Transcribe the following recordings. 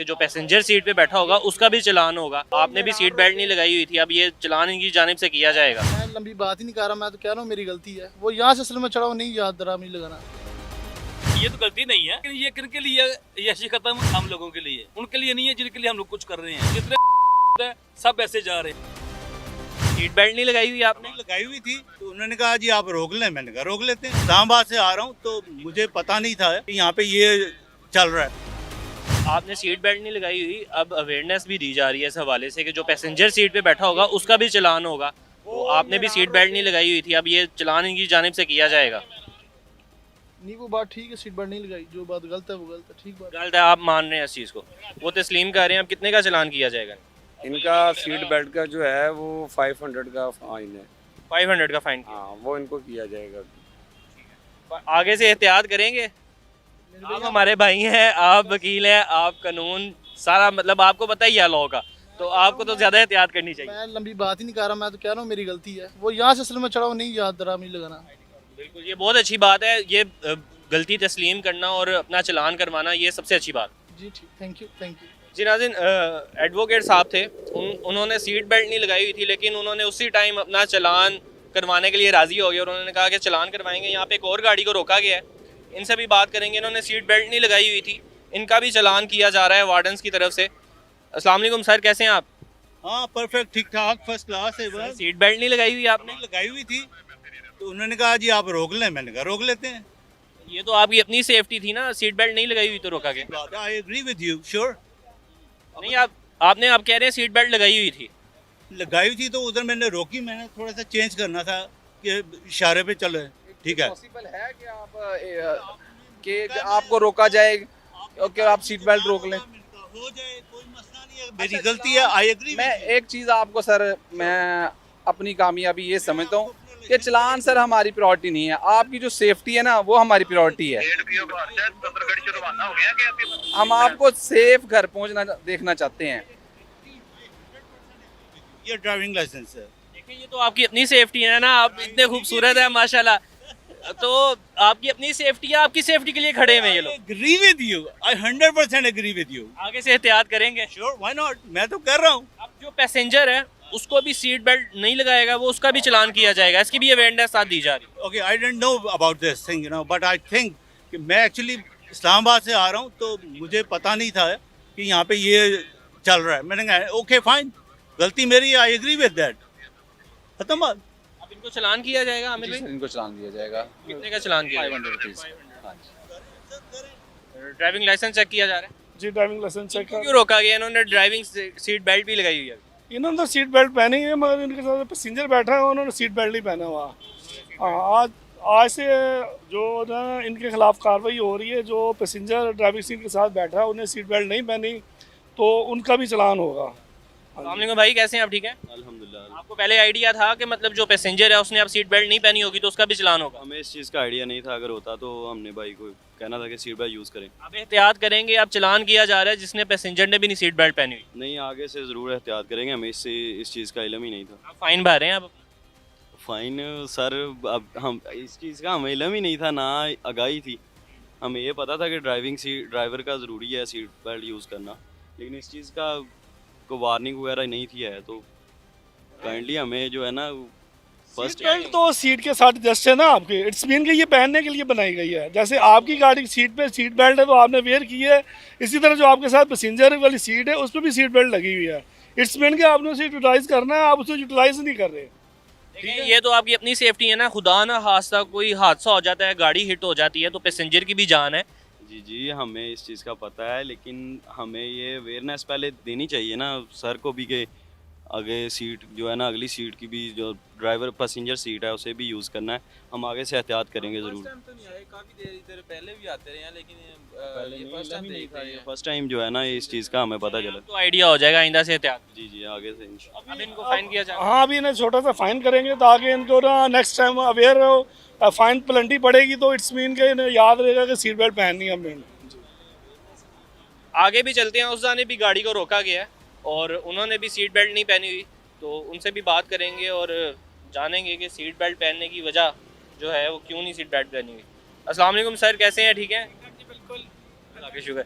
जो passenger seat पे बैठा होगा उसका भी चलान होगा। आपने भी सीट बेल्ट नहीं लगाई हुई थी, अब ये चलान इनकी जानिब से किया जाएगा। मैं लंबी बात ही नहीं कर रहा, मैं तो कह रहा हूँ मेरी गलती है। वो यहाँ से असल में चढ़ा, वो नहीं याद दरा नहीं लगाना। ये तो गलती नहीं है, लेकिन ये किनके लिए यही खत्म हम लोगों के लिए, उनके लिए नहीं है जिनके लिए हम लोग कुछ कर रहे हैं। जितने सब ऐसे जा रहे हैं। सीट बेल्ट नहीं लगाई हुई आपने? लगाई हुई थी तो उन्होंने कहा जी आप रोक लें। मैंने कहा रोक लेते हैं। इस्लामाबाद से आ रहा हूँ तो मुझे पता नहीं था कि यहाँ पे ये चल रहा है। आपने सीट बेल्ट नहीं लगाई हुई, अब अवेयरनेस भी दी जा रही है इस हवाले से कि जो पैसेंजर सीट पे बैठा होगा उसका भी चलान होगा। तो आपने भी सीट बेल्ट नहीं लगाई हुई थी, अब ये चलान इनकी जानिब से किया जाएगा। नहीं, वो बात ठीक है, सीट बेल्ट नहीं लगाई। जो बात गलत है वो गलत है, ठीक बात। गलत है, आप मान रहे हैं इस चीज़ को, वो तस्लीम कर रहे हैं। अब कितने का चलान किया जाएगा? इनका सीट बेल्ट का जो है वो 500 का फाइन है। 500 का फाइन। हाँ, वो इनको किया जाएगा। आगे से एहतियात करेंगे। आप हमारे भाई हैं, आप वकील हैं, आप कानून सारा मतलब आपको पता ही है लॉ का, तो आपको तो ज़्यादा एहतियात करनी चाहिए। मैं लंबी बात ही नहीं कर रहा, मैं तो कह रहा हूँ मेरी गलती है। वो यहाँ से असल में चढ़ा, वो नहीं याद दरा नहीं लगाना। बिल्कुल, ये बहुत अच्छी बात है। ये गलती तस्लीम करना और अपना चलान करवाना, ये सबसे अच्छी बात। जी ठीक, थैंक यू थैंक यू। जी नाज़रीन, एडवोकेट साहब थे, उन्होंने सीट बेल्ट नहीं लगाई हुई थी, लेकिन उन्होंने उसी टाइम अपना चलान करवाने के लिए राज़ी हो गए और उन्होंने कहा कि चलान करवाएंगे। यहाँ पे एक और गाड़ी को रोका गया है, इनसे भी बात करेंगे। इन्होंने सीट बेल्ट नहीं लगाई हुई थी, इनका भी चलान किया जा रहा है वार्डन्स की तरफ से। अस्सलाम वालेकुम सर, कैसे हैं आप? हाँ परफेक्ट, ठीक ठाक, फर्स्ट क्लास है। बस सीट बेल्ट नहीं लगाई हुई आपने? लगाई हुई थी तो उन्होंने कहा जी आप रोक लें। मैंने कहा रोक लेते हैं। ये तो आपकी अपनी सेफ्टी थी ना, सीट बेल्ट नहीं लगाई हुई तो रोका गया। I agree with you, sure. नहीं, आपने आप कह रहे हैं सीट बेल्ट लगाई हुई थी। लगाई हुई थी तो उधर मैंने रोकी। मैंने थोड़ा सा चेंज करना था कि इशारे पे चले। ठीक है, पॉसिबल है कि आप कि आपको रोका जाए कि आप सीट बेल्ट रोक लें। हो जाए, कोई मसला नहीं है। मेरी गलती है, आई एग्री। मैं एक चीज़ आपको सर, मैं अपनी कामयाबी ये समझता हूँ कि चलान सर हमारी प्रायोरिटी नहीं है। आपकी जो सेफ्टी है ना वो हमारी प्रायोरिटी है। हम आपको सेफ घर पहुँचना देखना चाहते हैं। ये ड्राइविंग लाइसेंस है। देखिए, ये तो आपकी अपनी सेफ्टी है ना, आप इतने खूबसूरत है माशाल्लाह, तो आपकी अपनी सेफ्टी है, आपकी सेफ्टी के लिए खड़े हैं ये लोग। Agree with you, I 100% agree with you. आगे से एहतियात करेंगे। Sure, why not. मैं तो कर रहा हूँ। अब जो पैसेंजर है उसको भी सीट बेल्ट नहीं लगाएगा, वो उसका भी चलान किया जाएगा, इसकी भी अवेयरनेस साथ दी जा रही है। Okay, I don't know about this thing, you know, but I think कि मैं एक्चुअली इस्लामाबाद से आ रहा हूँ तो मुझे पता नहीं था कि यहाँ पे ये चल रहा है। मैंने कहा ओके फाइन, गलती मेरी है, आई एग्री विद दैट। खत्म बात। अब इनको चलान किया जाएगा आमिर भाई? इनको चलान दिया जाएगा। कितने का चलान किया? 500 रुपीज़। ड्राइविंग लाइसेंस चेक किया जा रहा है। जी ड्राइविंग लाइसेंस चेक क्यों रोका गया? इन्होंने ड्राइविंग सीट बेल्ट भी लगाई हुई है। इन्होंने तो सीट बेल्ट पहनी है मगर इनके साथ पैसेंजर बैठा है, उन्होंने सीट बेल्ट नहीं पहना हुआ। हाँ, आज से जो ना इनके खिलाफ कार्रवाई हो रही है। जो पैसेंजर ड्राइविंग सीट के साथ बैठा है उन्हें सीट बेल्ट नहीं पहनी तो उनका भी चलान होगा। अस्सलाम वालेकुम भाई, कैसे हैं आप? ठीक है अल्हम्दुलिल्लाह। आपको पहले आइडिया था कि मतलब जो पैसेंजर है उसने अब सीट बेल्ट नहीं पहनी होगी तो उसका भी चलान होगा? हमें इस चीज़ का आइडिया नहीं था, अगर होता तो हमने भाई को कहना था कि सीट बेल्ट यूज़ करें। अब एहतियात करेंगे, अब चलान किया जा रहा है जिसने पैसेंजर ने भी नहीं सीट बेल्ट पहनी हुई। नहीं, आगे से ज़रूर एहतियात करेंगे। हमें इससे इस चीज़ का इल्म ही नहीं था। आप फाइन भर रहे हैं अब? फ़ाइन सर, अब हम इस चीज़ का हमें इल्म ही नहीं था, ना आगाही थी। हमें ये पता था कि ड्राइवर का ज़रूरी है सीट बेल्ट यूज़ करना, लेकिन इस चीज़ का को वार्निंग वगैरह नहीं थी है। तो काइंडली हमें जो है ना फर्स्ट सीट बेल्ट तो सीट के साथ एडजस्ट है ना आपके। इट्स मीन कि ये पहनने के लिए बनाई गई है। जैसे आपकी गाड़ी की सीट पे सीट बेल्ट है तो आपने वेयर की है, इसी तरह जो आपके साथ पैसेंजर वाली सीट है उस पर भी सीट बेल्ट लगी हुई है। इट्स मीन कि आपने उसे यूटिलाइज करना है, आप उसे यूटिलाइज नहीं कर रहे। देखिए, ये तो आपकी अपनी सेफ्टी है ना, खुदा ना हादसा कोई हादसा हो जाता है, गाड़ी हिट हो जाती है तो पैसेंजर की भी जान है। जी जी, हमें इस चीज़ का पता है, लेकिन हमें ये अवेयरनेस पहले देनी चाहिए ना सर को भी कि आगे सीट जो है ना, अगली सीट की भी जो ड्राइवर पैसेंजर सीट है उसे भी यूज़ करना है। हम आगे से एहतियात करेंगे ज़रूर। काफ़ी देर पहले भी आते रहे हैं, लेकिन फर्स्ट टाइम जो है ना इस चीज़ का हमें पता चला। तो आइडिया हो जाएगा आइंदा से एहतियात। जी जी, आगे से इंशाल्लाह। अब इनको फाइन किया जाएगा। हाँ, अभी इन्हें छोटा सा फाइन करेंगे ताकि इनको ना नेक्स्ट टाइम अवेयर रहो। फाइन प्लेंटी पड़ेगी तो इट्स मीन कि इन्हें याद रहेगा कि सीट बेल्ट पहननी है हमने। आगे भी चलते हैं, उस जाने भी गाड़ी को रोका गया है और उन्होंने भी सीट बेल्ट नहीं पहनी हुई, तो उनसे भी बात करेंगे और जानेंगे कि सीट बेल्ट पहनने की वजह जो है वो क्यों नहीं सीट बेल्ट पहनी हुई। अस्सलाम वालेकुम सर, कैसे हैं? ठीक हैं? बिल्कुल, अल्लाह का शुक्र।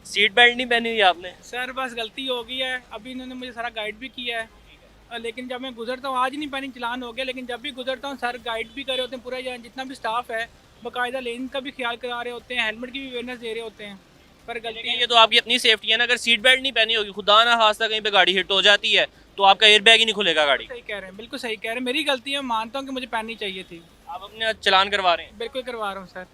सीट बेल्ट नहीं पहनी हुई आपने? सर बस गलती हो गई है, अभी इन्होंने मुझे सारा गाइड भी किया है, लेकिन जब मैं गुजरता हूँ, आज ही नहीं पहनी, चलान हो गया, लेकिन जब भी गुजरता हूँ सर गाइड भी कर रहे होते हैं, पूरा जितना भी स्टाफ है बाकायदा लेन का भी ख्याल करा रहे होते हैं, हेलमेट की भी अवेयरनेस दे रहे होते हैं। पर गलती ये तो आपकी अपनी सेफ्टी है ना, अगर सीट बेल्ट नहीं पहनी होगी, खुदा ना खास्ता कहीं पे गाड़ी हिट हो जाती है तो आपका एयर बैग ही नहीं खुलेगा गाड़ी। सही कह रहे हैं, बिल्कुल सही कह रहे हैं, मेरी गलती है, मानता हूँ कि मुझे पहननी चाहिए थी। आप अपने चलान करवा रहे हैं? बिल्कुल करवा रहा हूँ सर।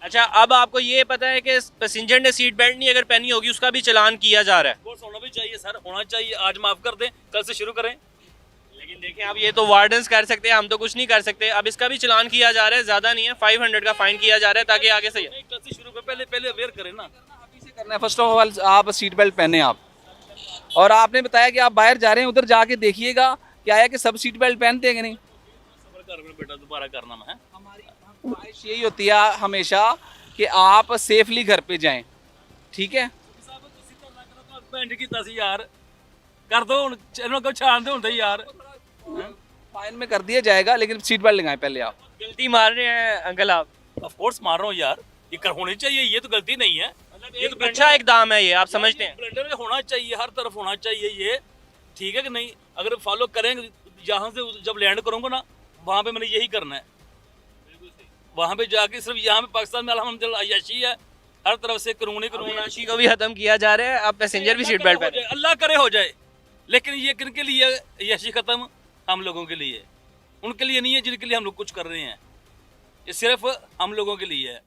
अच्छा, अब आपको ये पता है कि पैसेंजर ने सीट बेल्ट नहीं अगर पहनी होगी उसका भी चलान किया जा रहा है? कोर्स होना भी चाहिए सर, होना चाहिए। आज माफ कर दें, कल से शुरू करें। लेकिन देखें, अब ये तो वार्डन्स कर सकते हैं, हम तो कुछ नहीं कर सकते। अब इसका भी चलान किया जा रहा है, ज़्यादा नहीं है, 500 का फाइन किया जा रहा है ताकि आगे से नहीं, कल से शुरू करें, पहले अवेयर करें ना। अभी से करना है। फर्स्ट ऑफ ऑल आप सीट बेल्ट पहने आप, और आपने बताया कि आप बाहर जा रहे हैं, उधर जाके देखिएगा क्या है कि सब सीट बेल्ट पहनते हैं कि नहीं। सबर कर बेटा, दोबारा करना है। हमारी ख्वाहिश यही होती है हमेशा कि आप सेफली घर पे जाएं, ठीक है। ਭੈਣ ਕੀਤਾ ਸੀ ਯਾਰ, ਕਰ ਦੋ ਹੁਣ, ਇਹਨੂੰ ਕੋ ਛਾਣ ਦੇ ਹੁੰਦੇ ਯਾਰ। फाइन में कर दिया जाएगा, लेकिन सीट बेल्ट लगाएं पहले आप। गलती मार रहे हैं अंकल आप? ऑफ कोर्स मार रहा हूँ यार, ये कर होनी चाहिए, ये तो गलती नहीं है। ये तो अच्छा इकदाम है, ये आप समझते हैं? ब्लेंडर होना चाहिए, हर तरफ होना चाहिए ये, ठीक है कि नहीं। अगर फॉलो करेंगे, यहाँ से जब लैंड करूँगा ना, वहाँ पे मैंने यही करना है, वहाँ पे जाके सिर्फ यहाँ पे पाकिस्तान में अल्हम्दुलिल्लाह अय्याशी है, हर तरफ से कानून ही कानून है। अय्याशी को भी खत्म किया जा रहा है, अब पैसेंजर भी सीट बेल्ट पहने। अल्लाह करे हो जाए, लेकिन ये किनके लिए अय्याशी खत्म? हम लोगों के लिए, उनके लिए नहीं है जिनके लिए हम लोग कुछ कर रहे हैं, ये सिर्फ हम लोगों के लिए है।